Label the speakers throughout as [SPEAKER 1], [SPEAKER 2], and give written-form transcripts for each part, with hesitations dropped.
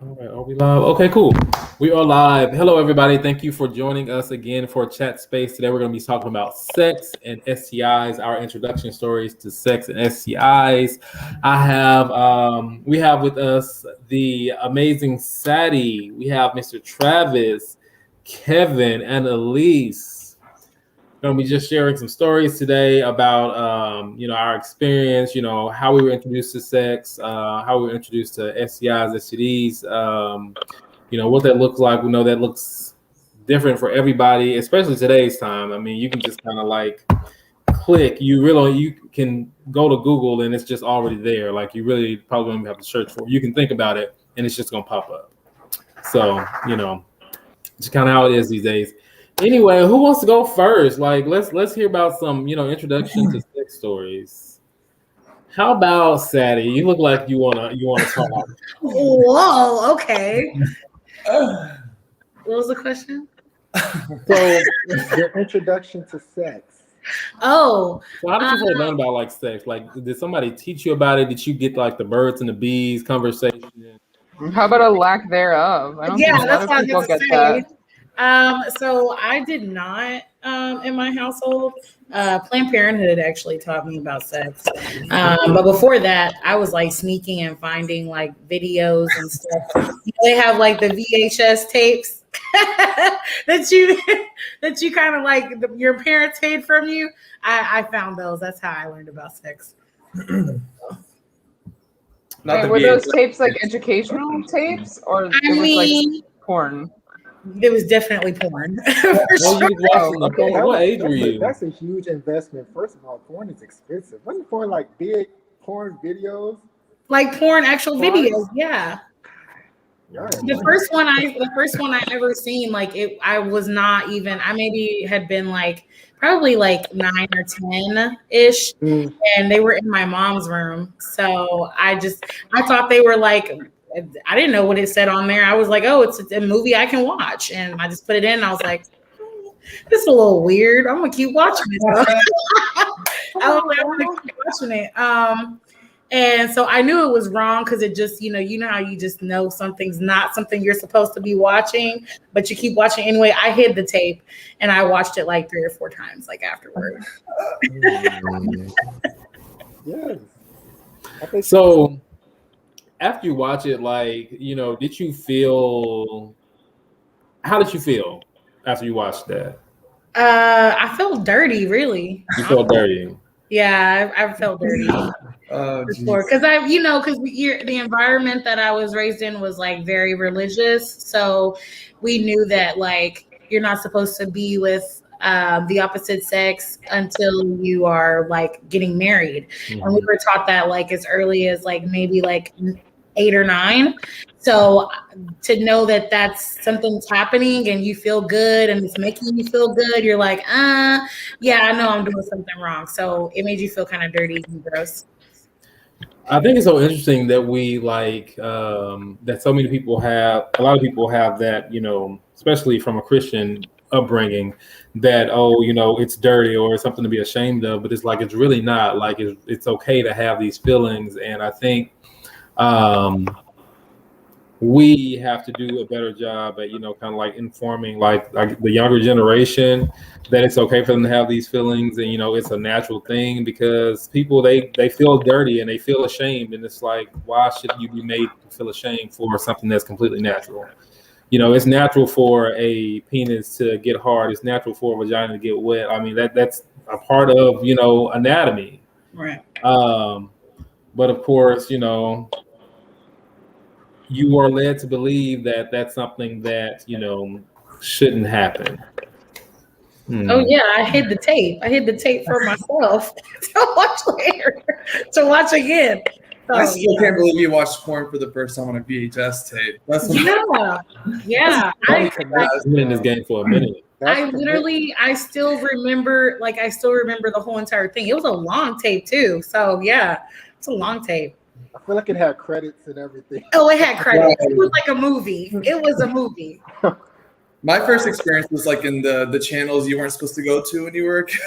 [SPEAKER 1] All right, are we live? Okay, cool. We are live. Hello, everybody. Thank you for joining us again for Chat Space. Today, we're going to be talking about sex and STIs, our introduction stories to sex and STIs. We have with us the amazing Sadie. We have Mr. Travis, Kevin, and Elise. Going to be just sharing some stories today about, our experience, how we were introduced to sex, how we were introduced to STIs, STDs, what that looks like. We know that looks different for everybody, especially today's time. I mean, you can just kind of like click. You can go to Google and it's just already there. Like you really probably don't even have to search for it. You can think about it and it's just going to pop up. So, it's kind of how it is these days. Anyway, who wants to go first? Like, let's hear about some, introduction to sex stories. How about Sadie? You look like you wanna talk.
[SPEAKER 2] Whoa, okay. What was the question?
[SPEAKER 3] So, your introduction to sex.
[SPEAKER 2] Oh.
[SPEAKER 1] So how did you first learn about like sex? Like, did somebody teach you about it? Did you get like the birds and the bees conversation?
[SPEAKER 4] How about a lack thereof? I don't think a lot of people get that.
[SPEAKER 2] So I did not in my household. Planned Parenthood actually taught me about sex. But before that, I was like sneaking and finding like videos and stuff. They have like the VHS tapes that you kind of like your parents hid from you. I found those. That's how I learned about sex.
[SPEAKER 4] Were those tapes like educational tapes, or like porn?
[SPEAKER 2] It was definitely porn. For sure.
[SPEAKER 1] What age were you?
[SPEAKER 3] That's a huge investment. First of all, porn is expensive. Wasn't porn like big porn videos?
[SPEAKER 2] Like porn actual videos, yeah. The first one I ever seen, like I was not even. I maybe had been like probably like 9 or 10-ish, and they were in my mom's room. So I thought they were like. I didn't know what it said on there. I was like, oh, it's a movie I can watch. And I just put it in and I was like, this is a little weird. I'm going to keep watching it. I'm going to keep watching it. And so I knew it was wrong because it just, you know how you just know something's not something you're supposed to be watching, but you keep watching anyway. I hid the tape and I watched it like 3 or 4 times, like afterward.
[SPEAKER 3] Yes.
[SPEAKER 1] So after you watch it, like, how did you feel after you watched that?
[SPEAKER 2] I felt dirty, really.
[SPEAKER 1] You felt dirty?
[SPEAKER 2] Yeah, I felt dirty. Because the environment that I was raised in was like very religious. So we knew that like you're not supposed to be with the opposite sex until you are like getting married. Mm-hmm. And we were taught that like as early as like maybe like 8 or 9. So to know that that's something's happening and you feel good and it's making you feel good, you're like, yeah, I know I'm doing something wrong. So it made you feel kind of dirty and gross.
[SPEAKER 1] I think it's so interesting that we like that so many people have, a lot of people have that, especially from a Christian upbringing, that it's dirty or it's something to be ashamed of, but it's like it's really not. Like it's okay to have these feelings, and I think we have to do a better job at, kind of like informing like the younger generation that it's okay for them to have these feelings, and, it's a natural thing, because people, they feel dirty and they feel ashamed. And it's like, why should you be made to feel ashamed for something that's completely natural? It's natural for a penis to get hard. It's natural for a vagina to get wet. I mean, that's a part of, anatomy.
[SPEAKER 2] Right.
[SPEAKER 1] But of course, you are led to believe that that's something that, shouldn't happen.
[SPEAKER 2] Oh yeah, I hid the tape. I hid the tape for myself to watch later, to watch again. So,
[SPEAKER 5] I still can't believe you watched porn for the first time on a VHS tape.
[SPEAKER 2] Yeah.
[SPEAKER 1] I've been in this game for a minute.
[SPEAKER 2] I still remember the whole entire thing. It was a long tape too. So yeah, it's a long tape.
[SPEAKER 3] I feel like it had credits and everything.
[SPEAKER 2] Oh, it had credits. It was like a movie. It was a movie.
[SPEAKER 5] My first experience was like in the channels you weren't supposed to go to when you were a kid.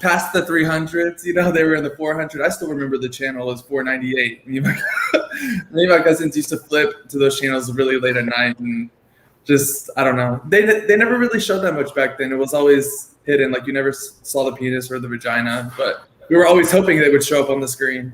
[SPEAKER 5] Past the 300s, they were in the 400. I still remember the channel as 498. Me and my cousins used to flip to those channels really late at night, and just I don't know. They never really showed that much back then. It was always hidden, like you never saw the penis or the vagina, but we were always hoping they would show up on the screen.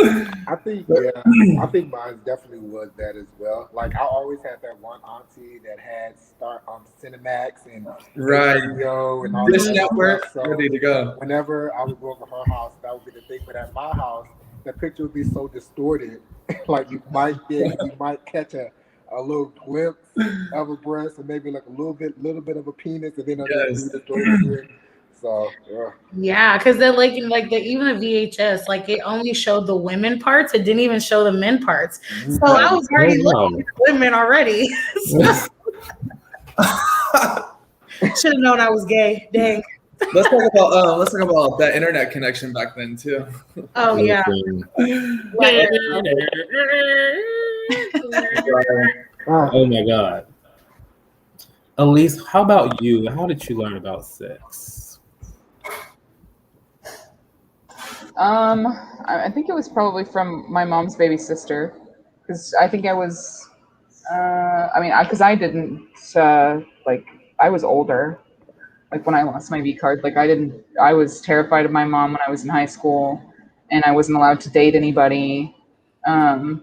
[SPEAKER 3] I think mine definitely was that as well. Like I always had that one auntie that had start on Cinemax and
[SPEAKER 5] Right.
[SPEAKER 3] HBO and all
[SPEAKER 5] Dish
[SPEAKER 3] that
[SPEAKER 5] Network,
[SPEAKER 3] stuff. So
[SPEAKER 5] ready to go.
[SPEAKER 3] whenever I would go over her house, that would be the thing. But at my house, the picture would be so distorted, like you might catch a little glimpse of a breast and maybe like a little bit of a penis, and then it'll be distorted again. So
[SPEAKER 2] yeah, because then even the VHS, like it only showed the women parts. It didn't even show the men parts. So I was already looking at the women already. Should have known I was gay. Dang.
[SPEAKER 5] Let's talk about that internet connection back then too.
[SPEAKER 2] Oh yeah.
[SPEAKER 1] Oh my God. Elise, how about you? How did you learn about sex?
[SPEAKER 4] I think it was probably from my mom's baby sister, because I think I was, because I didn't, I was older, like when I lost my V card, I was terrified of my mom when I was in high school, and I wasn't allowed to date anybody. And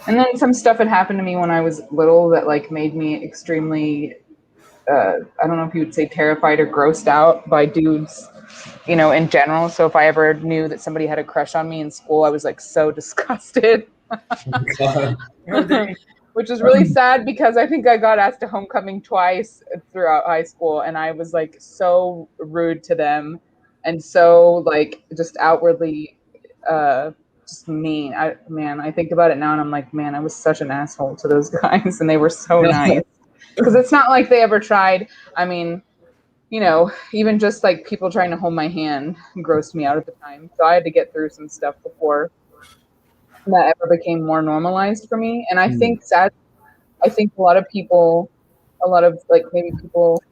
[SPEAKER 4] then some stuff had happened to me when I was little that like made me extremely, I don't know if you would say terrified or grossed out by dudes, in general. So if I ever knew that somebody had a crush on me in school, I was like so disgusted. Which is really sad because I think I got asked to homecoming twice throughout high school, and I was like so rude to them and so like just outwardly just mean. I think about it now and I'm like, man, I was such an asshole to those guys, and they were so nice. Because it's not like they ever tried. I mean, even just like people trying to hold my hand grossed me out at the time. So I had to get through some stuff before that ever became more normalized for me. And I think a lot of people, like maybe people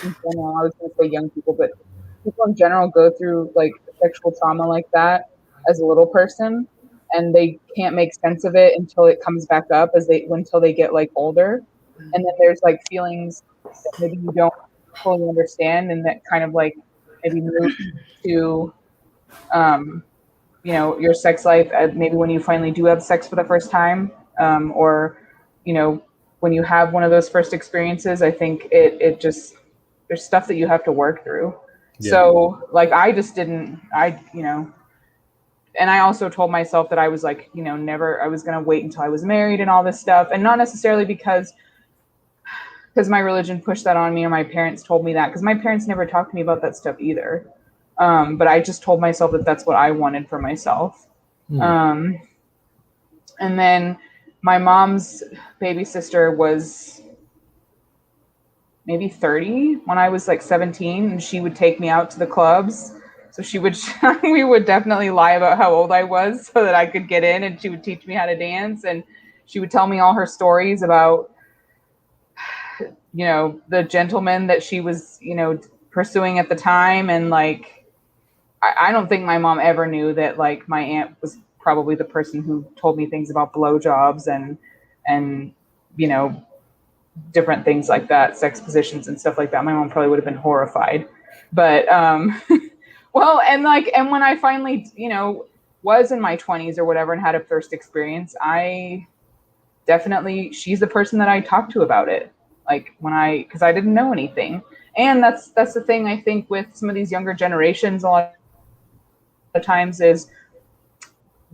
[SPEAKER 4] in general, I was going to say young people, but people in general go through like sexual trauma like that as a little person, and they can't make sense of it until it comes back up until they get like older. And then there's like feelings that maybe you don't fully understand, and that kind of like maybe move to your sex life, maybe when you finally do have sex for the first time, or when you have one of those first experiences. I think it just, there's stuff that you have to work through. So like I just didn't, and I also told myself that I was like, I was going to wait until I was married and all this stuff, and not necessarily because my religion pushed that on me or my parents told me that, because my parents never talked to me about that stuff either. But I just told myself that that's what I wanted for myself. And then my mom's baby sister was maybe 30 when I was like 17, and she would take me out to the clubs. So we would definitely lie about how old I was so that I could get in, and she would teach me how to dance, and she would tell me all her stories about the gentleman that she was, pursuing at the time. And like, I don't think my mom ever knew that like my aunt was probably the person who told me things about blowjobs and different things like that, sex positions and stuff like that. My mom probably would have been horrified. But well, and when I finally, was in my 20s or whatever and had a first experience, she's the person that I talked to about it. Like because I didn't know anything. And that's the thing I think with some of these younger generations a lot of times is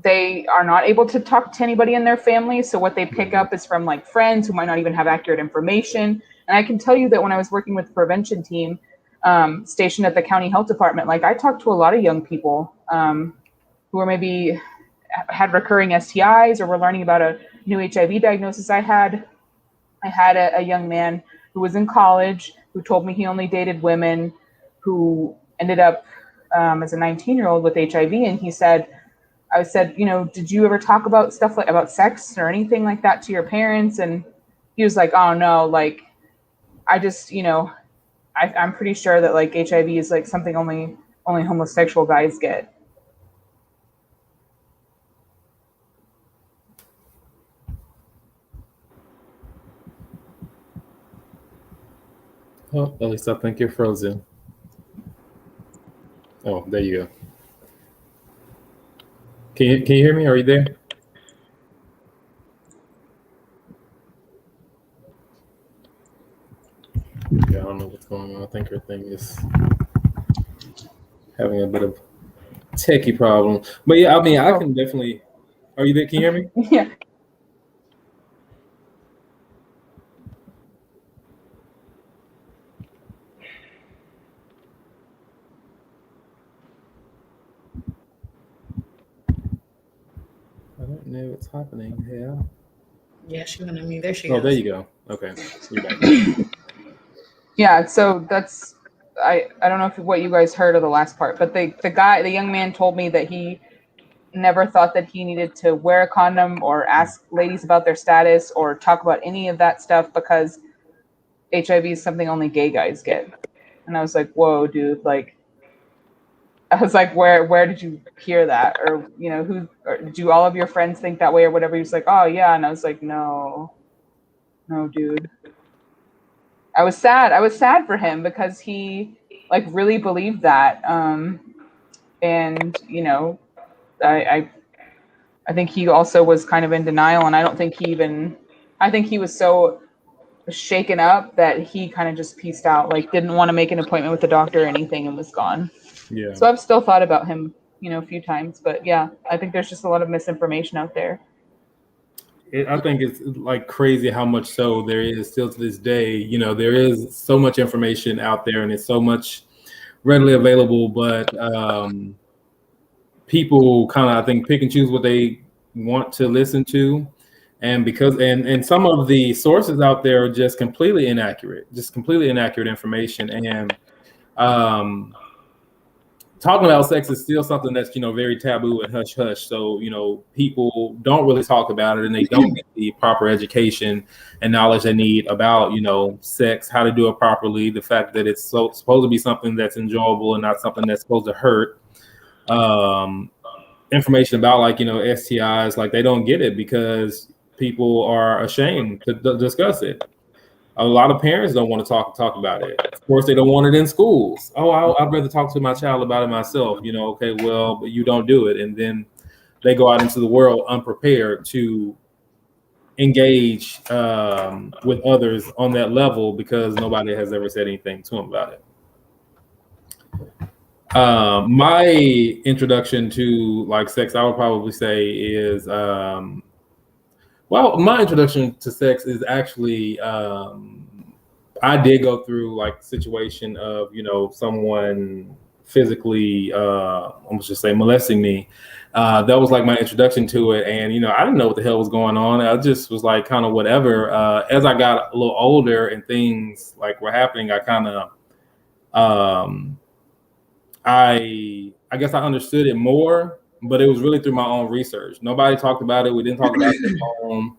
[SPEAKER 4] they are not able to talk to anybody in their family. So what they pick up is from like friends who might not even have accurate information. And I can tell you that when I was working with the prevention team stationed at the county health department, like I talked to a lot of young people who were maybe had recurring STIs or were learning about a new HIV diagnosis. I had a young man who was in college who told me he only dated women who ended up as a 19-year-old with HIV. And I said, did you ever talk about stuff like about sex or anything like that to your parents? And he was like, oh no, like I just, I'm pretty sure that like HIV is like something only homosexual guys get.
[SPEAKER 1] Oh, at least I think you're frozen. Oh, there you go. Can you hear me? Are you there? Yeah, I don't know what's going on. I think her thing is having a bit of techie problem. But yeah, I mean, I can definitely. Are you there? Can you hear me?
[SPEAKER 4] Yeah.
[SPEAKER 1] I don't know what's happening here.
[SPEAKER 2] Yeah, she went on me. There she
[SPEAKER 1] Oh,
[SPEAKER 2] goes.
[SPEAKER 1] there you go. Okay, you're back.
[SPEAKER 4] Yeah, so that's I don't know if what you guys heard of the last part, but the young man told me that he never thought that he needed to wear a condom or ask ladies about their status or talk about any of that stuff because HIV is something only gay guys get. And I was like, whoa, dude, like I was like, where did you hear that? Or, you know, do all of your friends think that way or whatever? He was like, oh yeah. And I was like, no, dude. I was sad. I was sad for him because he like really believed that. And you know, I think he also was kind of in denial, and I don't think I think he was so shaken up that he kind of just pieced out, like didn't want to make an appointment with the doctor or anything and was gone.
[SPEAKER 1] Yeah.
[SPEAKER 4] So I've still thought about him, you know, a few times, but yeah, I think there's just a lot of misinformation out there.
[SPEAKER 1] I think it's like crazy how much so there is still to this day. You know, there is so much information out there and it's so much readily available, but people kind of, I think, pick and choose what they want to listen to. And because and some of the sources out there are just completely inaccurate information. And talking about sex is still something that's, you know, very taboo and hush hush. So, you know, people don't really talk about it and they don't get the proper education and knowledge they need about, you know, sex, how to do it properly, the fact that it's supposed to be something that's enjoyable and not something that's supposed to hurt. Information about, like, you know, STIs, like they don't get it because people are ashamed to discuss it. A lot of parents don't want to talk about it. Of course, they don't want it in schools. Oh, I'd rather talk to my child about it myself. You know, okay, well, but you don't do it. And then they go out into the world unprepared to engage with others on that level because nobody has ever said anything to them about it. My introduction to like sex, I would probably say is, well, my introduction to sex is actually, I did go through like the situation of, you know, someone physically, I'm just say molesting me. That was like my introduction to it. And, you know, I didn't know what the hell was going on. I just was like kind of whatever. As I got a little older and things like were happening, I kind of, I guess I understood it more, but it was really through my own research. Nobody talked about it. We didn't talk about it at home.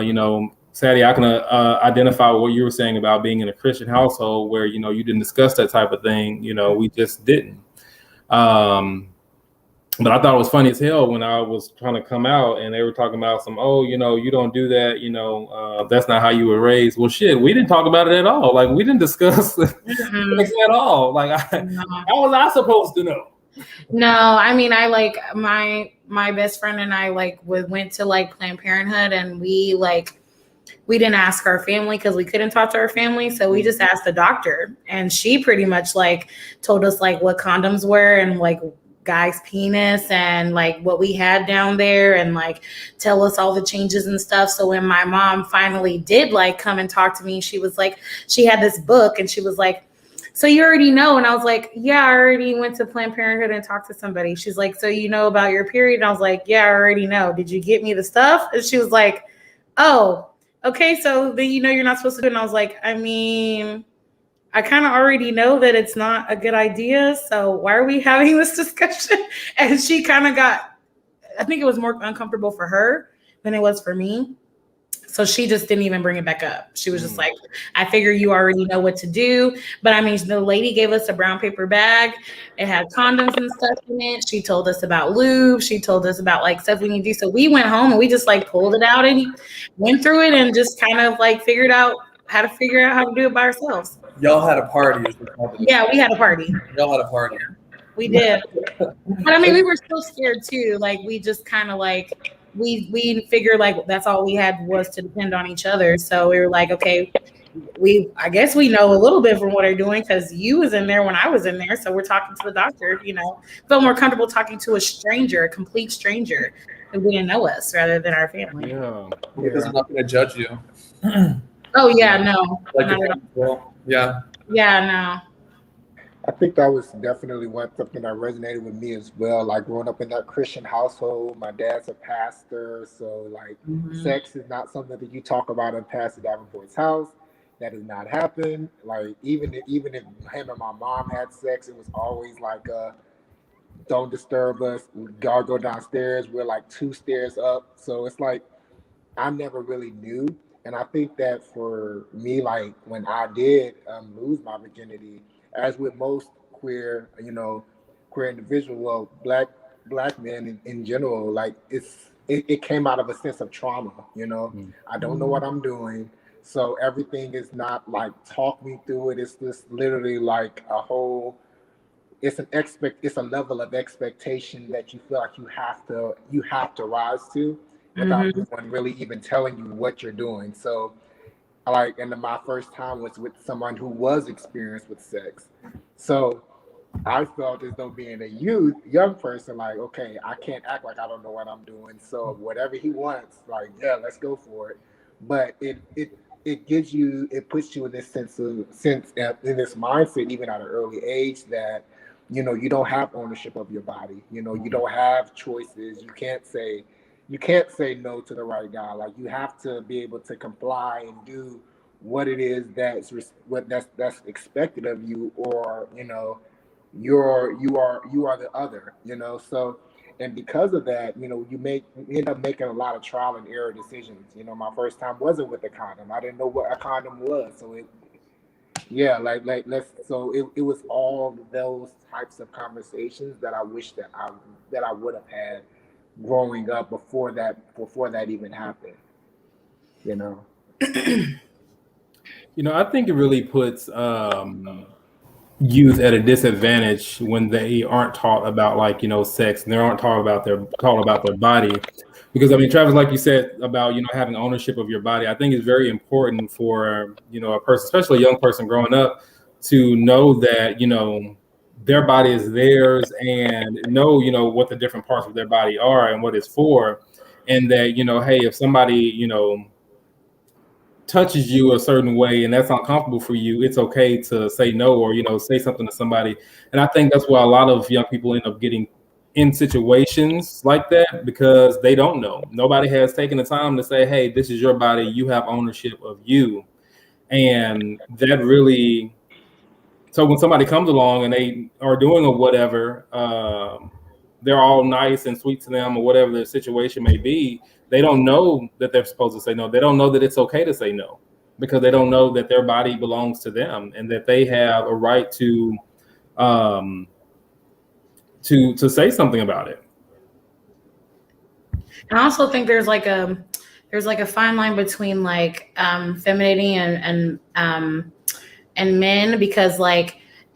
[SPEAKER 1] You know, Sadie, I can identify what you were saying about being in a Christian household where, you know, you didn't discuss that type of thing. You know, we just didn't. But I thought it was funny as hell when I was trying to come out and they were talking about some, oh, you know, you don't do that. You know, that's not how you were raised. Well, shit, we didn't talk about it at all. Like, we didn't discuss sex at all. Like, how was I supposed to know?
[SPEAKER 2] No, I mean, I like my best friend and I like went to like Planned Parenthood and we didn't ask our family because we couldn't talk to our family. So we just asked the doctor and she pretty much like told us like what condoms were and like guy's penis and like what we had down there and like tell us all the changes and stuff. So when my mom finally did like come and talk to me, she was like, she had this book and she was like, so you already know? And I was like, yeah, I already went to Planned Parenthood and talked to somebody. She's like, so you know about your period? And I was like, yeah, I already know. Did you get me the stuff? And she was like, oh, okay. So then you know you're not supposed to do it. And I was like, I mean, I kind of already know that it's not a good idea. So why are we having this discussion? And she kind of got, I think it was more uncomfortable for her than it was for me. So she just didn't even bring it back up. She was just like, I figure you already know what to do. But I mean, the lady gave us a brown paper bag. It had condoms and stuff in it. She told us about lube. She told us about like stuff we need to do. So we went home and we just like pulled it out and went through it and just kind of like figured out how to do it by ourselves.
[SPEAKER 5] Y'all had a party. Is what called it.
[SPEAKER 2] Yeah, we had a party.
[SPEAKER 5] Y'all had a party.
[SPEAKER 2] We did. But I mean, we were still scared too. Like we just kind of like we figured like that's all we had was to depend on each other. So we were like, okay, I guess we know a little bit from what they're doing because you was in there when I was in there. So we're talking to the doctor, felt more comfortable talking to a stranger, a complete stranger who didn't know us rather than our family.
[SPEAKER 1] Yeah.
[SPEAKER 5] Because I'm not going to judge you.
[SPEAKER 2] Oh yeah, no.
[SPEAKER 5] Like
[SPEAKER 2] Not at all.
[SPEAKER 5] well, yeah.
[SPEAKER 2] Yeah, no.
[SPEAKER 3] I think that was definitely something that resonated with me as well. Like growing up in that Christian household, my dad's a pastor, so like sex is not something that you talk about in Pastor Davenport's house. That does not happen. Like even if him and my mom had sex, it was always like, don't disturb us. Y'all go downstairs. We're like 2 stairs up, so it's like I never really knew. And I think that for me, like when I did lose my virginity, as with most queer individual, well, black men in general, like it came out of a sense of trauma. I don't know what I'm doing, so everything is not like talk me through it. It's just literally like it's a level of expectation that you feel like you have to rise to without anyone really even telling you what you're doing. So and then my first time was with someone who was experienced with sex. So I felt as though being a young person, like, okay, I can't act like I don't know what I'm doing. So whatever he wants, like, yeah, let's go for it. But it puts you in this in this mindset, even at an early age, that, you don't have ownership of your body. You don't have choices. You can't say no to the right guy. Like you have to be able to comply and do what it is that's expected of you, or you are the other. So, and because of that, you end up making a lot of trial and error decisions. My first time wasn't with a condom. I didn't know what a condom was, so it was all those types of conversations that I wish that I would have had growing up before that even happened.
[SPEAKER 1] I think it really puts youth at a disadvantage when they aren't taught about sex, and they aren't taught about their body. Because I mean, Travis, like you said about having ownership of your body, I think it's very important for a person, especially a young person growing up, to know that their body is theirs, and know what the different parts of their body are and what it's for, and that hey, if somebody touches you a certain way and that's uncomfortable for you, it's okay to say no, or say something to somebody. And I think that's why a lot of young people end up getting in situations like that, because they don't know. Nobody has taken the time to say, hey, this is your body, you have ownership of you. And that really, so when somebody comes along and they are doing or whatever, they're all nice and sweet to them, or whatever their situation may be, they don't know that they're supposed to say no. They don't know that it's okay to say no, because they don't know that their body belongs to them and that they have a right to say something about it.
[SPEAKER 2] And I also think there's like a fine line between like femininity and men, because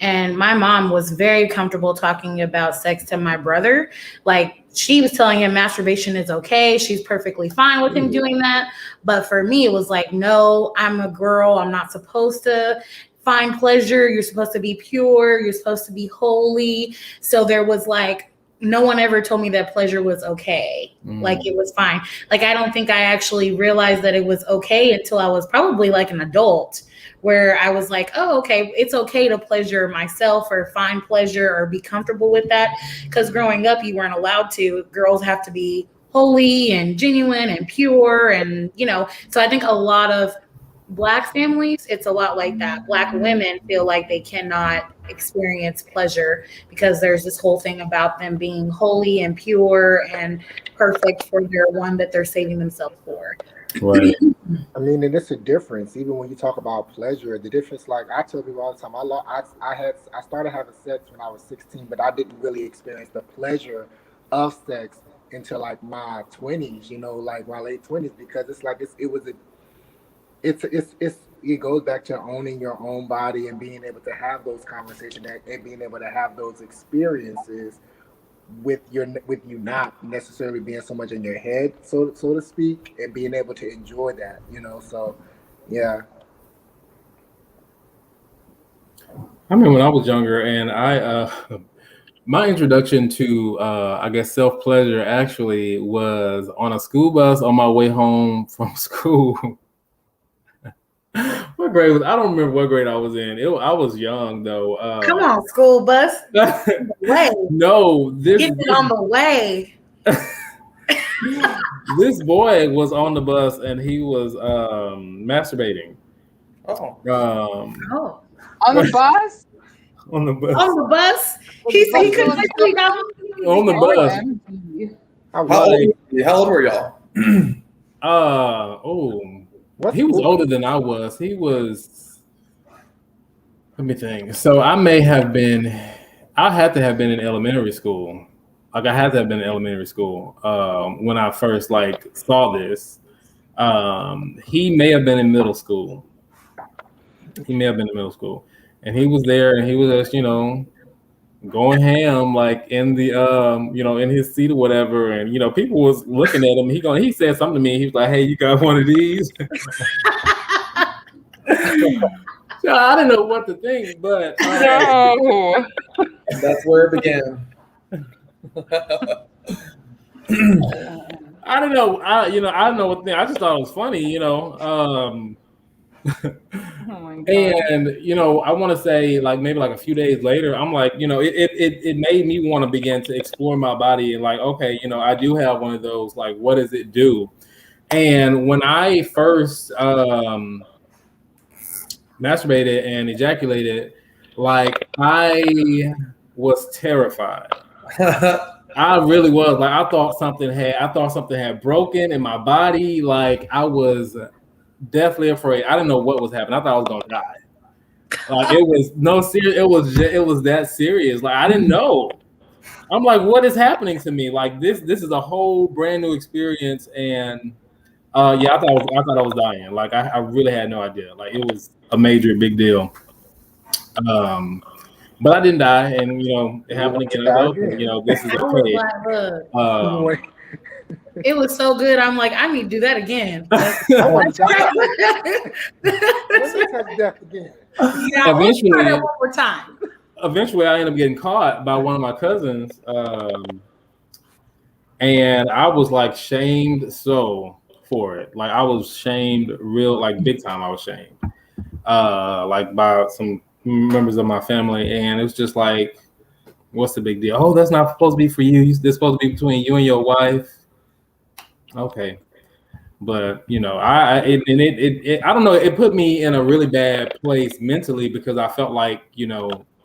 [SPEAKER 2] and my mom was very comfortable talking about sex to my brother. Like she was telling him masturbation is okay. She's perfectly fine with him doing that. But for me, it was like, no, I'm a girl. I'm not supposed to find pleasure. You're supposed to be pure. You're supposed to be holy. So there was like, no one ever told me that pleasure was okay. Like it was fine. Like, I don't think I actually realized that it was okay until I was probably like an adult, where I was like, oh, okay, it's okay to pleasure myself or find pleasure or be comfortable with that. Because growing up, you weren't allowed to. Girls have to be holy and genuine and pure. And, so I think a lot of Black families, it's a lot like that. Black women feel like they cannot experience pleasure because there's this whole thing about them being holy and pure and perfect for their one that they're saving themselves for.
[SPEAKER 1] Right.
[SPEAKER 3] I mean, and it's a difference. Even when you talk about pleasure, the difference, like I tell people all the time, I started having sex when I was 16, but I didn't really experience the pleasure of sex until like my 20s, like my late 20s, because it's like it's it goes back to owning your own body and being able to have those conversations and being able to have those experiences with you not necessarily being so much in your head, so to speak, and being able to enjoy that, So, yeah.
[SPEAKER 1] I remember when I was younger, and my introduction to I guess self-pleasure actually was on a school bus on my way home from school. What grade was I don't remember what grade I was in. I was young though.
[SPEAKER 2] Come on, school bus. Way.
[SPEAKER 1] No,
[SPEAKER 2] Get it on the way.
[SPEAKER 1] This boy was on the bus and he was masturbating.
[SPEAKER 2] Oh.
[SPEAKER 4] On the bus?
[SPEAKER 1] On the bus.
[SPEAKER 2] On the bus? He said he couldn't sleep
[SPEAKER 1] on the bus.
[SPEAKER 5] How old were y'all?
[SPEAKER 1] He was older than I was. He was, let me think. So I had to have been in elementary school. Like I had to have been in elementary school when I first saw this. He may have been in middle school. And he was there and he was just, going ham in the in his seat or whatever, and people was looking at him. He said something to me. He was like, "Hey, you got one of these?" So I didn't know what to think, but
[SPEAKER 5] that's where it began.
[SPEAKER 1] I don't know. I don't know what thing. I just thought it was funny, Oh my God. And I want to say maybe a few days later, I'm like, it made me want to begin to explore my body and okay, I do have one of those. What does it do? And when I first masturbated and ejaculated, I was terrified. I really was. I thought something had broken in my body. I was definitely afraid. I didn't know what was happening. I thought I was gonna die. It was no serious. It was that serious. I didn't know. I'm like, what is happening to me? This is a whole brand new experience. And I thought I was dying. I really had no idea. It was a big deal. But I didn't die, and it happened again. This is okay.
[SPEAKER 2] It was so good. I'm like, I need to do that again.
[SPEAKER 1] Eventually,
[SPEAKER 2] one more time.
[SPEAKER 1] Eventually, I ended up getting caught by one of my cousins, and I was shamed for it. I was shamed big time. I was shamed, by some members of my family, and it was just what's the big deal? Oh, that's not supposed to be for you. This supposed to be between you and your wife. Okay, but I don't know. It put me in a really bad place mentally because I felt I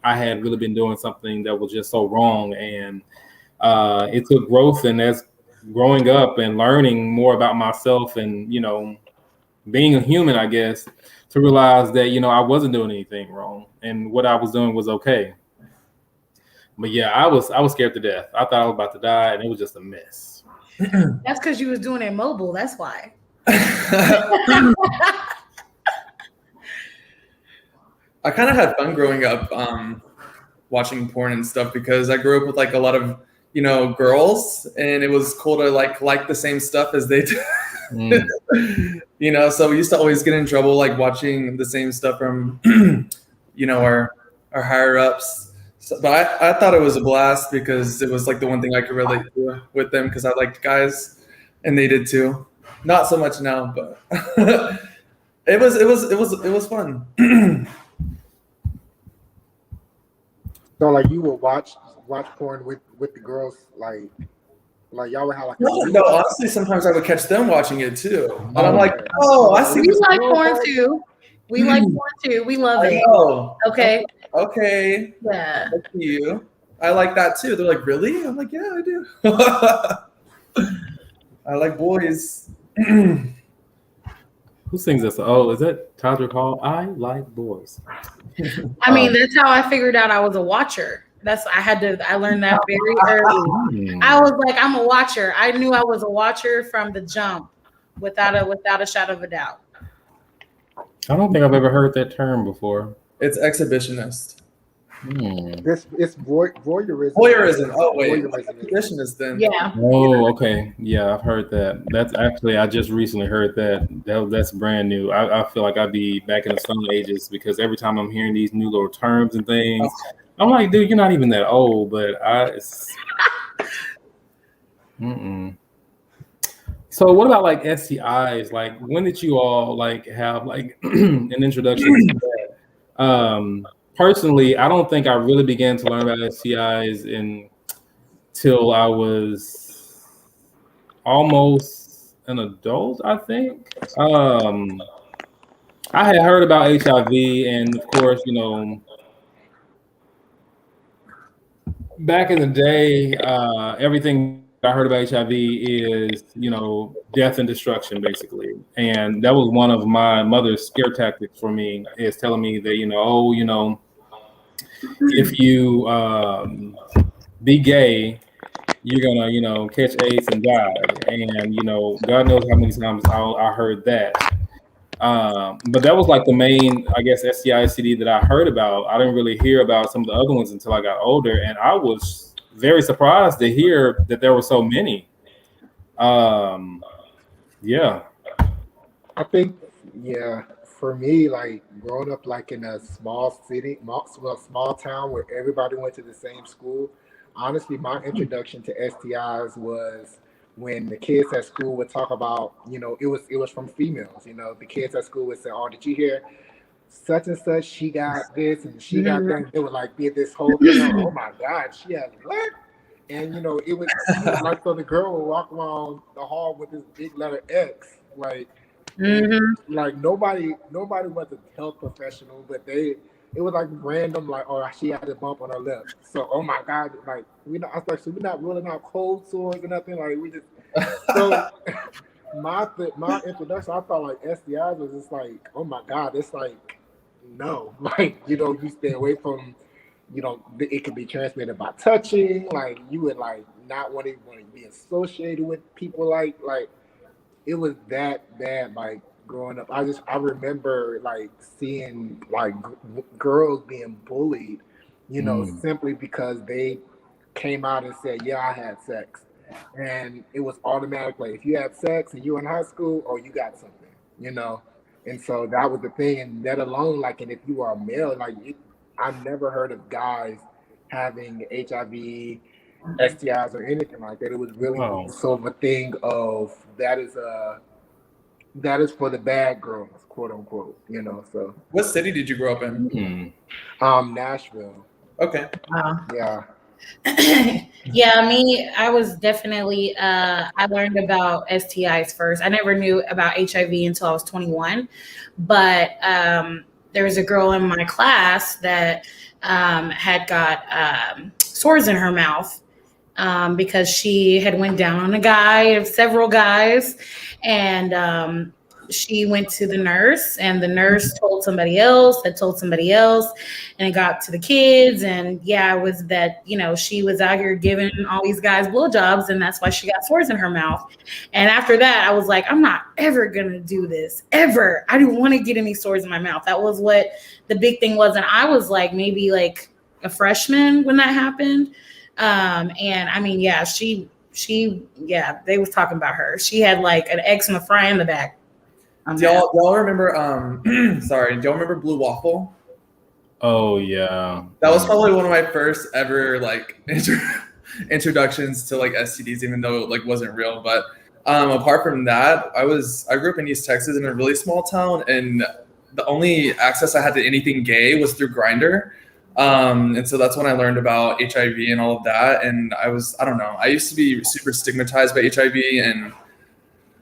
[SPEAKER 1] had really been doing something that was just so wrong, and it took growth, and that's growing up and learning more about myself, and being a human, I guess, to realize that I wasn't doing anything wrong, and what I was doing was okay. But yeah, I was scared to death. I thought I was about to die, and it was just a mess.
[SPEAKER 2] That's because you was doing it mobile. That's why.
[SPEAKER 5] I kind of had fun growing up watching porn and stuff because I grew up with a lot of girls, and it was cool to like the same stuff as they do. So we used to always get in trouble watching the same stuff from our higher ups. So, but I thought it was a blast because it was the one thing I could relate to with them because I liked guys and they did too. Not so much now, but it was fun.
[SPEAKER 3] So you will watch porn with the girls y'all would have
[SPEAKER 5] no, honestly, sometimes I would catch them watching it too, and I'm like, oh, I see.
[SPEAKER 2] We like porn too. We like porn too. We love it.
[SPEAKER 5] Oh,
[SPEAKER 2] okay.
[SPEAKER 5] Okay.
[SPEAKER 2] Yeah.
[SPEAKER 5] Thank you. I like that too. They're like, really? I'm like, yeah, I do. I like boys.
[SPEAKER 1] Who sings this? Oh, is that Todrick Hall? I like boys.
[SPEAKER 2] I mean, that's how I figured out I was a watcher. I learned that very early. I was like, I'm a watcher. I knew I was a watcher from the jump without a shadow of a doubt.
[SPEAKER 1] I don't think I've ever heard that term before.
[SPEAKER 5] It's exhibitionist.
[SPEAKER 3] It's voyeurism.
[SPEAKER 5] Voyeurism. Oh wait,
[SPEAKER 3] Voyeurism.
[SPEAKER 5] exhibitionist then.
[SPEAKER 2] Yeah.
[SPEAKER 1] Oh, okay. Yeah, I've heard that. That's actually, I just recently heard that. That's brand new. I feel like I'd be back in the Stone Ages because every time I'm hearing these new little terms and things, I'm like, dude, you're not even that old. But So what about like STIs? Like, when did you all like have like an introduction to that? Personally, I don't think I really began to learn about STIs until I was almost an adult, I think. I had heard about HIV, and of course, back in the day, everything I heard about HIV is, death and destruction, basically. And that was one of my mother's scare tactics for me, is telling me that, if you be gay, you're gonna, catch AIDS and die. And, God knows how many times I heard that. But that was like the main, I guess, STI STD that I heard about. I didn't really hear about some of the other ones until I got older, and I was very surprised to hear that there were so many. Yeah.
[SPEAKER 3] I think, yeah, for me, like growing up like in a small city, small town where everybody went to the same school, honestly, my introduction to STIs was when the kids at school would talk about, it was from females, the kids at school would say, "Oh, did you hear such and such? She got this and she got that." It would like be this whole thing. Oh my God, she has what? And it was like, so the girl would walk around the hall with this big letter X, like. Like nobody was a health professional, but it was like random, like, oh, she had a bump on her lip. So, oh my God, like I was like, so we're not ruling out cold sores or nothing. Like we just so my introduction, I thought like STIs was just like, oh my God, it's like no, like you stay away from, it could be transmitted by touching. Like you would like not want to be associated with people like. It was that bad, like growing up. I remember like seeing like girls being bullied, simply because they came out and said, "Yeah, I had sex," and it was automatically, if you had sex and you were in high school, or you got something. And so that was the thing, and that alone, like, and if you are a male, like, I've never heard of guys having HIV, STIs, or anything like that. It was really sort of a thing of that is for the bad girls, quote unquote. So.
[SPEAKER 5] What city did you grow up in?
[SPEAKER 3] Nashville.
[SPEAKER 5] Okay.
[SPEAKER 3] Yeah.
[SPEAKER 2] Yeah, me, I was definitely I learned about STIs first. I never knew about HIV until I was 21, but there was a girl in my class that had got sores in her mouth because she had went down on a guy, several guys, and she went to the nurse, and the nurse told somebody else that told somebody else, and it got to the kids. And yeah, it was that, she was out here giving all these guys blowjobs, and that's why she got sores in her mouth. And after that, I was like, I'm not ever gonna do this ever. I didn't want to get any sores in my mouth. That was what the big thing was. And I was like maybe like a freshman when that happened. And I mean, yeah, she they was talking about her. She had like an eczema fry in the back.
[SPEAKER 5] Do y'all remember sorry, do y'all remember Blue Waffle?
[SPEAKER 1] Oh yeah.
[SPEAKER 5] That was probably one of my first ever like introductions to like STDs, even though it like wasn't real. But apart from that, I grew up in East Texas in a really small town, and the only access I had to anything gay was through Grindr. And so that's when I learned about HIV and all of that. And I don't know, I used to be super stigmatized by HIV, and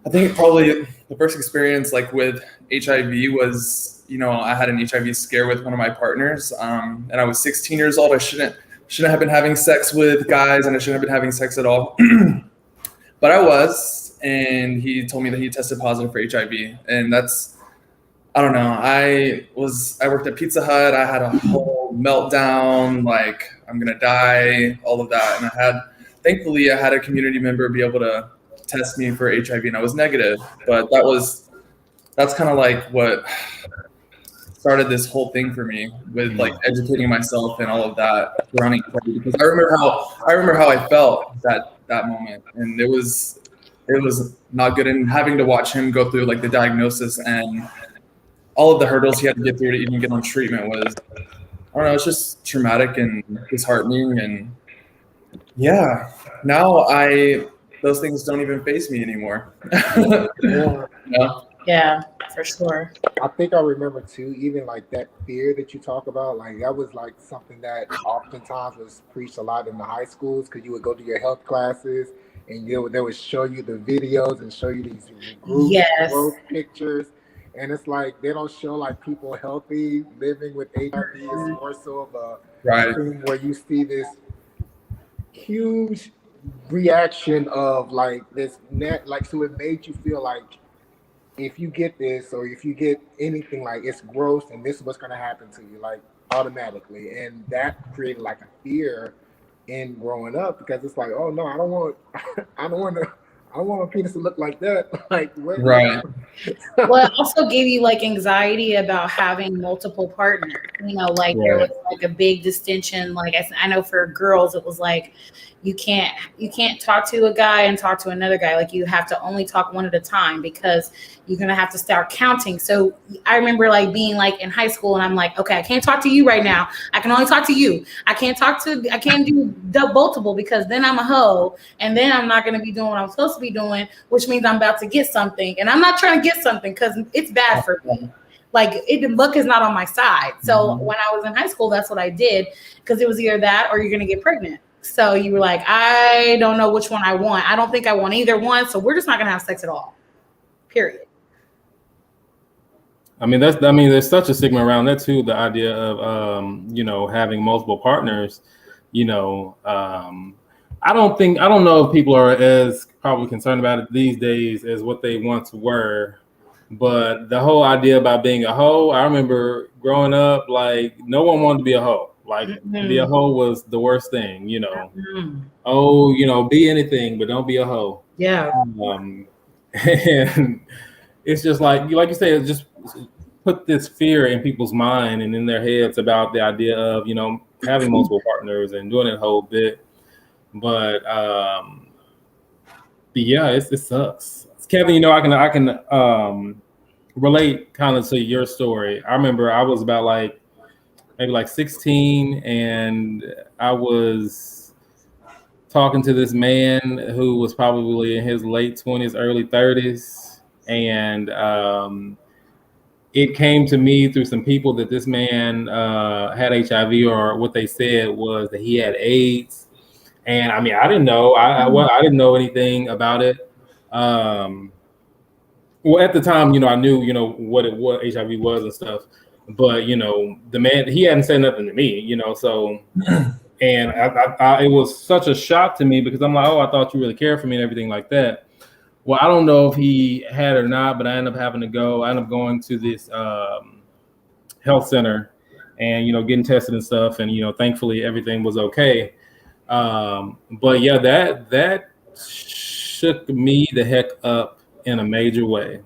[SPEAKER 5] I think probably the first experience like with HIV was, I had an HIV scare with one of my partners, and I was 16 years old. I shouldn't have been having sex with guys, and I shouldn't have been having sex at all. But I was, and he told me that he tested positive for HIV, and I don't know. I worked at Pizza Hut. I had a whole meltdown, like I'm gonna die, all of that, and thankfully I had a community member be able to test me for HIV, and I was negative. But that was that's kind of like what started this whole thing for me with like educating myself and all of that surrounding Kobe, because I remember how I felt that moment, and it was not good. And having to watch him go through like the diagnosis and all of the hurdles he had to get through to even get on treatment was, I don't know, it's just traumatic and disheartening. And yeah, now those things don't even faze me anymore.
[SPEAKER 3] Yeah.
[SPEAKER 2] Yeah, for sure.
[SPEAKER 3] I think I remember too, even like that fear that you talk about, like that was like something that oftentimes was preached a lot in the high schools, because you would go to your health classes and they would show you the videos and show you these group growth pictures. And it's like they don't show like people healthy living with HIV. It's more so of a thing where you see this huge reaction of like this net, like, so it made you feel like if you get this or if you get anything, like it's gross and this is what's going to happen to you, like automatically. And that created like a fear in growing up, because it's like, oh no, I don't want my penis to look like that. Like, what?
[SPEAKER 5] Right.
[SPEAKER 2] Well, it also gave you like anxiety about having multiple partners. You know, like there was like a big distinction. Like I know for girls, it was like you can't talk to a guy and talk to another guy. Like you have to only talk one at a time, because you're gonna have to start counting. So I remember like being like in high school, and I'm like, okay, I can't talk to you right now. I can only talk to you. I can't do multiple, because then I'm a hoe, and then I'm not gonna be doing what I'm supposed to be doing, which means I'm about to get something, and I'm not trying to get something because it's bad for me. Like luck is not on my side. So when I was in high school, that's what I did, because it was either that or you're gonna get pregnant. So you were like, I don't know which one I want. I don't think I want either one. So we're just not gonna have sex at all. Period.
[SPEAKER 1] I mean, there's such a stigma around that too. The idea of, having multiple partners, I don't know if people are as probably concerned about it these days as what they once were. But the whole idea about being a hoe, I remember growing up, like no one wanted to be a hoe. Like be a hoe was the worst thing, be anything, but don't be a hoe.
[SPEAKER 2] Yeah.
[SPEAKER 1] And it's just like you say, just put this fear in people's mind and in their heads about the idea of, having multiple partners and doing it a whole bit. But yeah, it sucks. Kevin, I can relate kind of to your story. I remember I was about maybe 16, and I was talking to this man who was probably in his late 20s, early 30s. And it came to me through some people that this man had HIV, or what they said was that he had AIDS. And I mean, I didn't know. I didn't know anything about it. Well, at the time, I knew, what HIV was and stuff. But, the man, he hadn't said nothing to me, so, and I it was such a shock to me, because I'm like, oh, I thought you really cared for me and everything like that. Well, I don't know if he had or not, but I ended up having to go. I ended up going to this health center and, getting tested and stuff. And, thankfully everything was okay. But yeah, that shook me the heck up in a major way.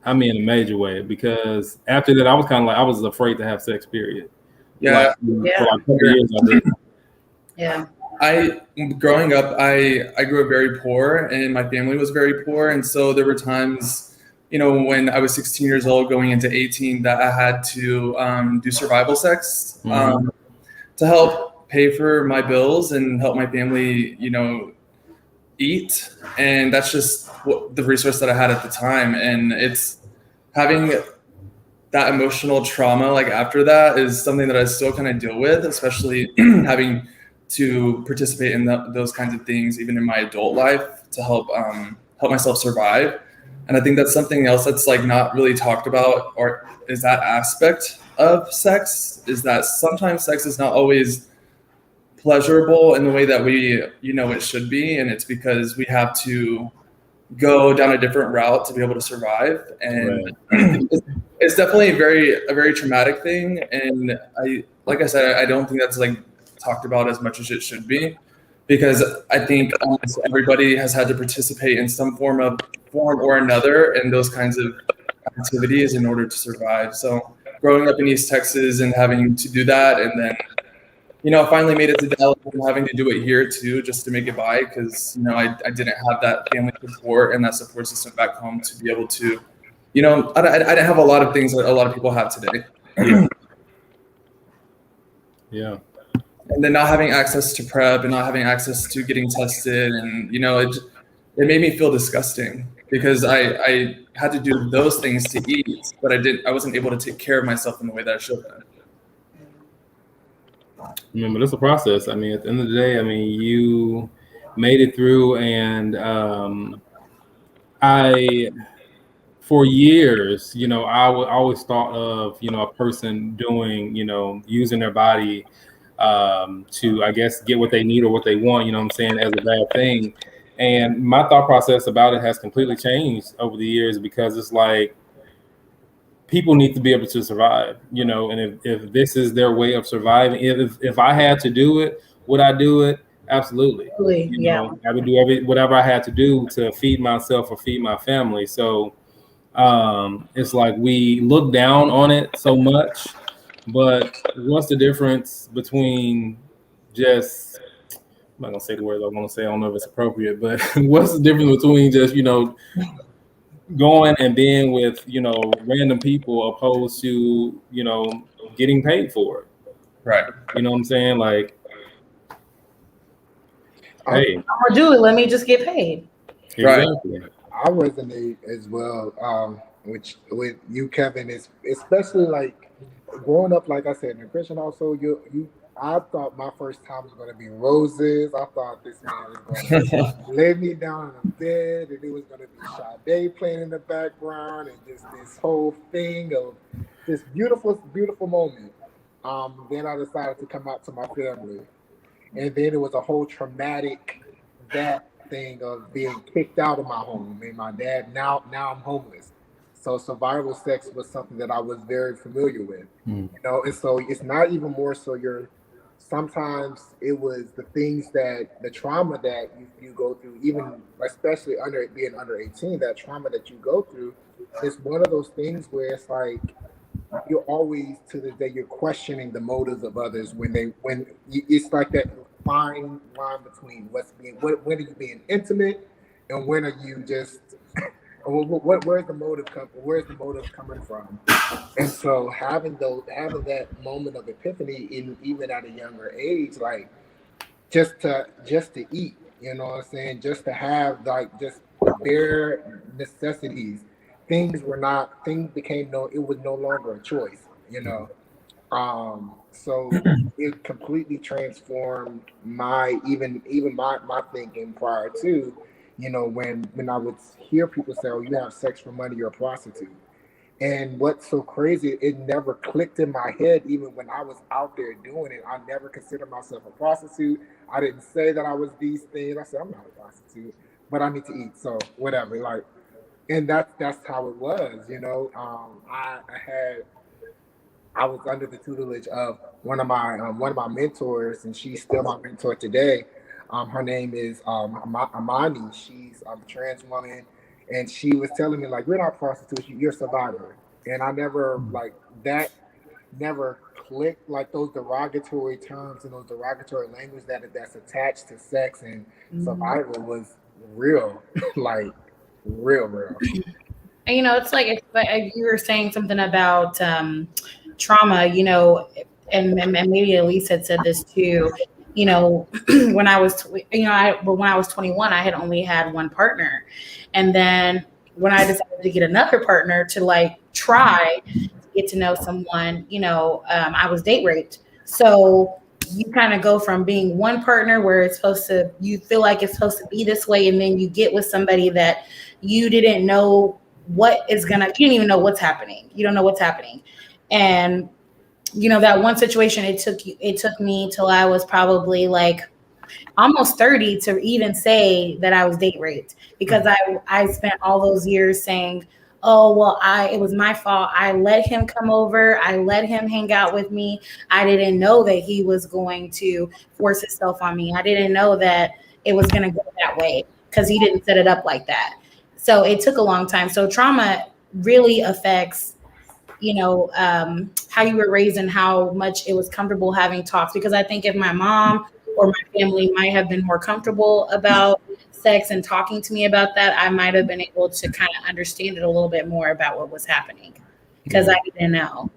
[SPEAKER 1] I mean, in a major way, because after that, I was kind of like, I was afraid to have sex, period.
[SPEAKER 5] Yeah.
[SPEAKER 1] For a couple of years, I did.
[SPEAKER 2] Yeah.
[SPEAKER 5] Growing up, I grew up very poor, and my family was very poor. And so there were times, when I was 16 years old going into 18, that I had to do survival sex to help pay for my bills and help my family, eat. And that's just the resource that I had at the time. And it's having that emotional trauma, like after that, is something that I still kind of deal with, especially having to participate in those kinds of things, even in my adult life, to help myself survive. And I think that's something else that's like not really talked about, or is that aspect of sex, is that sometimes sex is not always pleasurable in the way that we, it should be. And it's because we have to go down a different route to be able to survive. And it's definitely a very traumatic thing. And like I said, I don't think that's like talked about as much as it should be, because I think almost everybody has had to participate in some form or another in those kinds of activities in order to survive. So growing up in East Texas and having to do that, and then, you know, I finally made it to Dallas and having to do it here too, just to make it by, because, you know, I didn't have that family support and that support system back home to be able to, you know, I didn't have a lot of things that a lot of people have today.
[SPEAKER 1] Yeah.
[SPEAKER 5] And then not having access to prep and not having access to getting tested, and, you know, it made me feel disgusting because I had to do those things to eat, but I wasn't able to take care of myself in the way that I should have.
[SPEAKER 1] But it's a process. I mean, at the end of the day, I mean, you made it through, and for years, you know, I always thought of, you know, a person doing, you know, using their body to, I guess, get what they need or what they want, you know what I'm saying, as a bad thing. And my thought process about it has completely changed over the years, because it's like, people need to be able to survive, you know, and if this is their way of surviving, if I had to do it, would I do it? Absolutely. You know, I would do whatever I had to do to feed myself or feed my family. So it's like we look down on it so much, but what's the difference between just, I'm not gonna say the words I want to say, I don't know if it's appropriate, but what's the difference between just, you know, going and being with, you know, random people opposed to, you know, getting paid for it?
[SPEAKER 5] Right.
[SPEAKER 1] You know what I'm saying? Like, hey,
[SPEAKER 2] I'm gonna do it. Let me just get paid.
[SPEAKER 1] Exactly.
[SPEAKER 3] I resonate as well, with you, Kevin, is especially like growing up, like I said, in a Christian household. I thought my first time was going to be roses. I thought this man was going to lay me down in a bed, and it was going to be Sade playing in the background, and just this whole thing of this beautiful, beautiful moment. Then I decided to come out to my family, and then it was a whole traumatic thing of being kicked out of my home. And my dad, now I'm homeless. So survival sex was something that I was very familiar with. You know, and so it's not even more so sometimes it was the things that the trauma that you go through, even especially being under 18, that trauma that you go through is one of those things where it's like you're always, to this day, you're questioning the motives of others it's like that fine line between when are you being intimate and when are you just where's the motive coming from? And so having that moment of epiphany even at a younger age, like just to eat, you know what I'm saying, just to have like just bare necessities, things became it was no longer a choice, you know. So it completely transformed my thinking prior to, you know, when I would hear people say, "Oh, you have sex for money, you're a prostitute." And what's so crazy, it never clicked in my head, even when I was out there doing it. I never considered myself a prostitute. I didn't say that I was these things. I said, I'm not a prostitute, but I need to eat. So whatever, like, and that's how it was, you know. I was under the tutelage of one of my mentors, and she's still my mentor today. Her name is Amani. She's a trans woman, and she was telling me, like, you're not prostitutes, you're a survivor. And I never never clicked, like those derogatory terms and those derogatory language that's attached to sex and survival was real, like real.
[SPEAKER 2] And, you know, it's like you were saying something about trauma, you know, and maybe Elise had said this too. You know, when I was 21, I had only had one partner, and then when I decided to get another partner to like try to get to know someone, you know, I was date raped. So you kind of go from being one partner where you feel like it's supposed to be this way, and then you get with somebody that you didn't know you can't even know what's happening. You don't know what's happening. And, you know, that one situation, it took me till I was probably like almost 30 to even say that I was date raped, because I spent all those years saying, oh, well, it was my fault. I let him come over. I let him hang out with me. I didn't know that he was going to force himself on me. I didn't know that it was going to go that way because he didn't set it up like that. So it took a long time. So trauma really affects, how you were raised and how much it was comfortable having talks. Because I think if my mom or my family might have been more comfortable about sex and talking to me about that, I might have been able to kind of understand it a little bit more about what was happening, because I didn't know,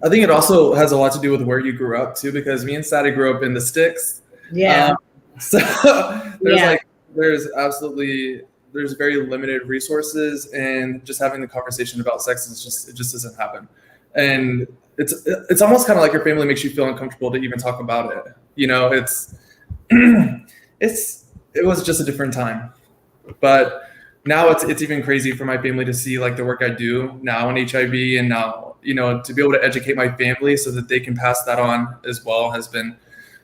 [SPEAKER 5] I think it also has a lot to do with where you grew up too, because me and Sadie grew up in the sticks.
[SPEAKER 2] Yeah.
[SPEAKER 5] So there's very limited resources, and just having the conversation about sex it just doesn't happen. And it's almost kind of like your family makes you feel uncomfortable to even talk about it. It was just a different time. But now it's even crazy for my family to see like the work I do now in HIV, and now, to be able to educate my family so that they can pass that on as well has been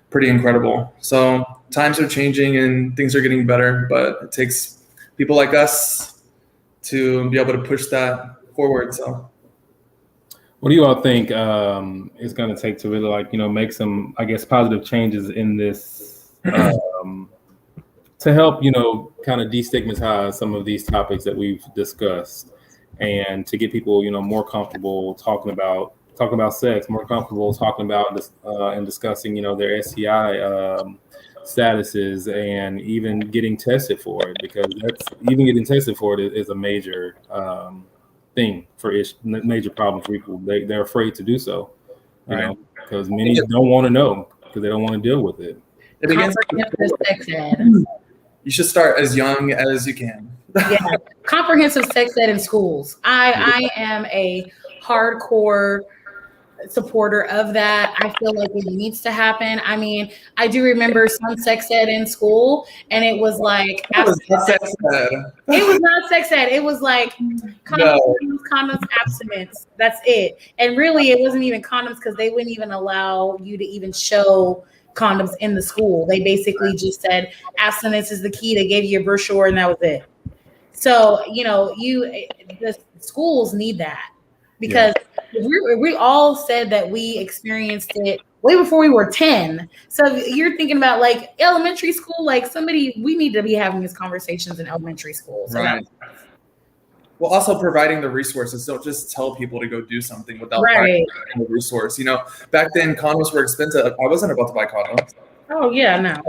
[SPEAKER 5] pretty incredible. So times are changing and things are getting better, but it takes people like us to be able to push that forward. So
[SPEAKER 1] what do you all think is going to take to really make some, I guess, positive changes in this to help, kind of destigmatize some of these topics that we've discussed, and to get people, more comfortable talking about sex, more comfortable talking about this and discussing, their STI statuses, and even getting tested for it, because getting tested for it is a major thing major problem for people. They're afraid to do so, because many don't want to know, because they don't want to deal with it.
[SPEAKER 2] Comprehensive sex ed.
[SPEAKER 5] You should start as young as you can.
[SPEAKER 2] Yeah, comprehensive sex ed in schools. I am a hardcore supporter of that. I feel like it needs to happen. I mean, I do remember some sex ed in school, and it was like
[SPEAKER 5] it was not sex ed.
[SPEAKER 2] It was not sex ed. It was like condoms, abstinence. That's it. And really, it wasn't even condoms, because they wouldn't even allow you to even show condoms in the school. They basically just said abstinence is the key. They gave you a brochure, and that was it. So, the schools need that, because we all said that we experienced it way before we were 10. So you're thinking about like elementary school, like we need to be having these conversations in elementary school. So
[SPEAKER 5] right. Well, also providing the resources. Don't just tell people to go do something without providing the resource. Back then condoms were expensive. I wasn't about to buy condoms.
[SPEAKER 2] Oh yeah, no.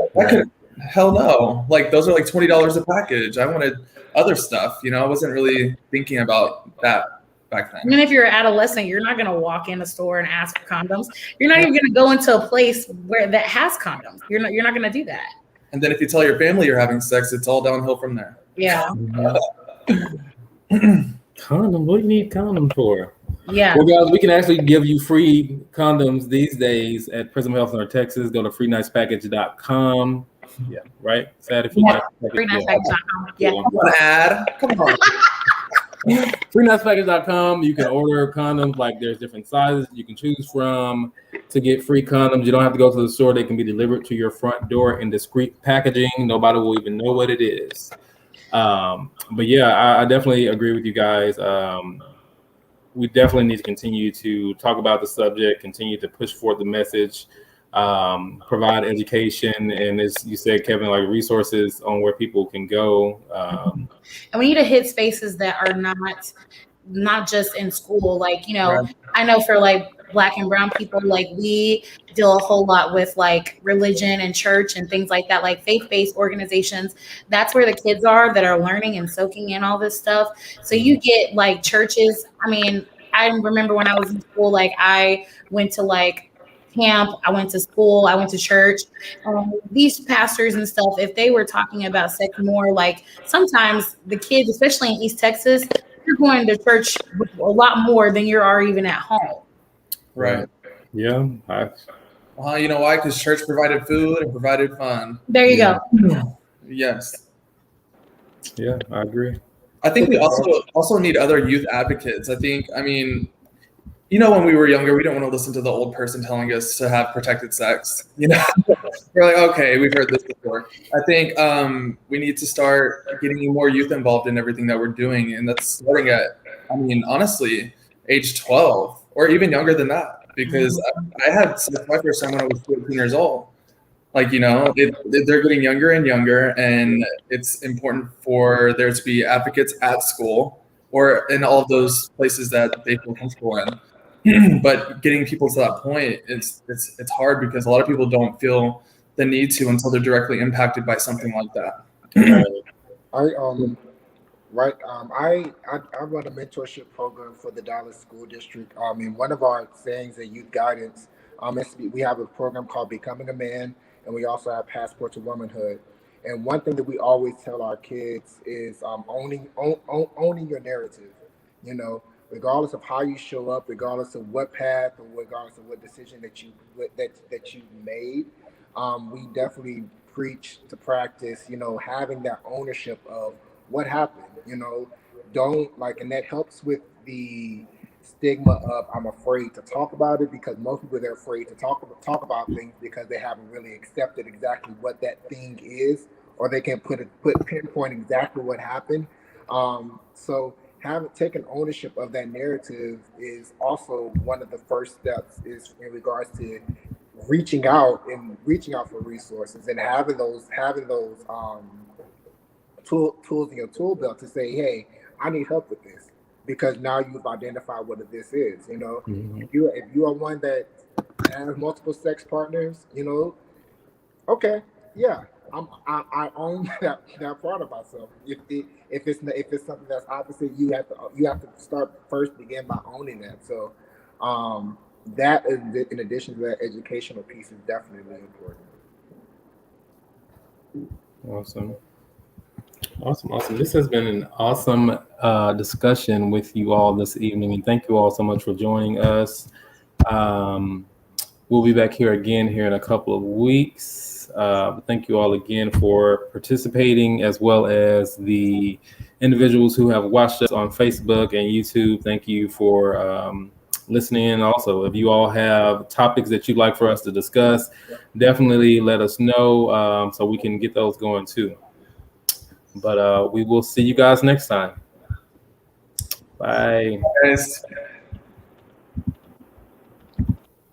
[SPEAKER 5] Hell no. Like those are like $20 a package. I wanted other stuff. I wasn't really thinking about that back then.
[SPEAKER 2] Even if you're an adolescent, you're not going to walk in a store and ask for condoms. You're not even going to go into a place that has condoms. You're not going to do that.
[SPEAKER 5] And then if you tell your family you're having sex, it's all downhill from there.
[SPEAKER 2] Yeah.
[SPEAKER 1] Condom? What do you need condoms for?
[SPEAKER 2] Yeah.
[SPEAKER 1] Well, guys, we can actually give you free condoms these days at Prism Health Center, Texas. Go to freenightspackage.com. Yeah, right?
[SPEAKER 2] Freenightspackage.com. Yeah.
[SPEAKER 5] Come on.
[SPEAKER 1] Freenightspackage.com. You can order condoms. Like, there's different sizes you can choose from to get free condoms. You don't have to go to the store. They can be delivered to your front door in discreet packaging. Nobody will even know what it is. But yeah, I definitely agree with you guys. We definitely need to continue to talk about the subject, continue to push forward the message, provide education, and as you said, Kevin, like resources on where people can go.
[SPEAKER 2] And we need to hit spaces that are not just in school. Like, right. I know for like Black and brown people, like we deal a whole lot with like religion and church and things like that, like faith-based organizations. That's where the kids are that are learning and soaking in all this stuff. So you get like churches. I mean, I remember when I was in school, like I went to like camp, I went to school, I went to church. These pastors and stuff, if they were talking about sex more, like sometimes the kids, especially in East Texas, you're going to church a lot more than you are even at home.
[SPEAKER 5] Right.
[SPEAKER 1] Yeah.
[SPEAKER 5] You know why? Because church provided food and provided fun.
[SPEAKER 2] There you go.
[SPEAKER 5] Yes.
[SPEAKER 1] Yeah, I agree.
[SPEAKER 5] I think we also need other youth advocates. I mean, when we were younger, we didn't want to listen to the old person telling us to have protected sex. We're like, okay, we've heard this before. I think we need to start getting more youth involved in everything that we're doing. And that's starting at, honestly, age 12 or even younger than that. Because I had sex my first time when I was 14 years old. Like, they're getting younger and younger, and it's important for there to be advocates at school or in all of those places that they feel comfortable in. But getting people to that point, it's hard because a lot of people don't feel the need to until they're directly impacted by something like that.
[SPEAKER 3] I run a mentorship program for the Dallas School District. And one of our things at Youth Guidance, we have a program called Becoming a Man, and we also have Passport to Womanhood. And one thing that we always tell our kids is owning your narrative. Regardless of how you show up, regardless of what path or regardless of what decision that you made, we definitely preach to practice. Having that ownership of what happened. Don't and that helps with the stigma of I'm afraid to talk about it, because most people are afraid to talk about things because they haven't really accepted exactly what that thing is, or they can pinpoint exactly what happened. So having taken ownership of that narrative is also one of the first steps, is in regards to reaching out for resources and having those tools in your tool belt to say, hey, I need help with this, because now you've identified what this is. If you are one that has multiple sex partners, okay, yeah, I own that part of myself. If it's something that's opposite, you have to begin by owning that. So that is, in addition to that educational piece, is definitely important.
[SPEAKER 1] Awesome. This has been an awesome discussion with you all this evening, and thank you all so much for joining us. We'll be back here again in a couple of weeks. Thank you all again for participating, as well as the individuals who have watched us on Facebook and YouTube. Thank you for listening in. Also, if you all have topics that you'd like for us to discuss, definitely let us know so we can get those going too. But we will see you guys next time. Bye.
[SPEAKER 5] Guys.